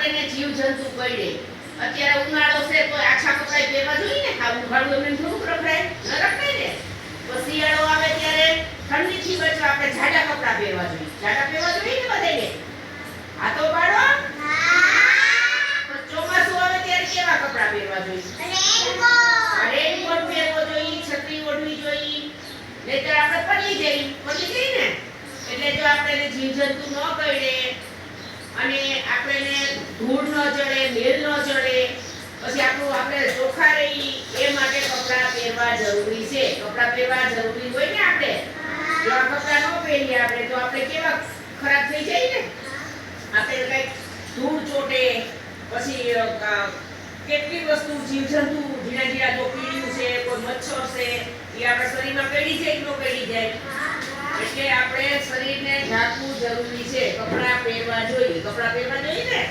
આપણને જીવજંતુ કરડે. અત્યારે ઉનાળો છે તો આછા કપડાં પહેરવા જોઈએ ને, આ ઉઘાડું એમને થોડુંક રખડાય ન રખડાય ને. તો શિયાળો આવે ત્યારે ઠંડીથી બચવા આપણે જાડા કપડાં પહેરવા જોઈએ. જાડા પહેરવા જોઈએ ને બધાને. હાથો પાડો. તો ચોમાસું આવે ત્યારે કેવા કપડાં પહેરવા જોઈએ? રેનકોટ પહેરવો જોઈએ, છત્રી ઓઢવી જોઈએ. નહીતર આપણે પડી જઈએ ને. એટલે જો આપણે જીવજંતુ ન કરડે અને આપણને ધૂળ ન ચડે, મેલ ન ચડે, પછી આપણે ચોખ્ખા રહી એ માટે કપડાં પહેરવા જરૂરી છે. કપડાં પહેરવા જરૂરી હોય ને આપણે. જો આ કપડાં ન પહેરીએ આપણે તો આપણે કેવા ખરાબ થઈ જાય ને. આપણે કઈક ધૂળ ચોટે, પછી કેટલી વસ્તુ જીવજંતુ ઝીણા જો કીડીયું છે, કોઈ મચ્છર છે, એ આપણા શરીરમાં કડી જાય કે ન કડી જાય. એટલે આપણે શરીરને ઢાંકવું જરૂરી છે. કપડાં પહેરવા જોઈએ. કપડાં પહેરવા જોઈએ ને.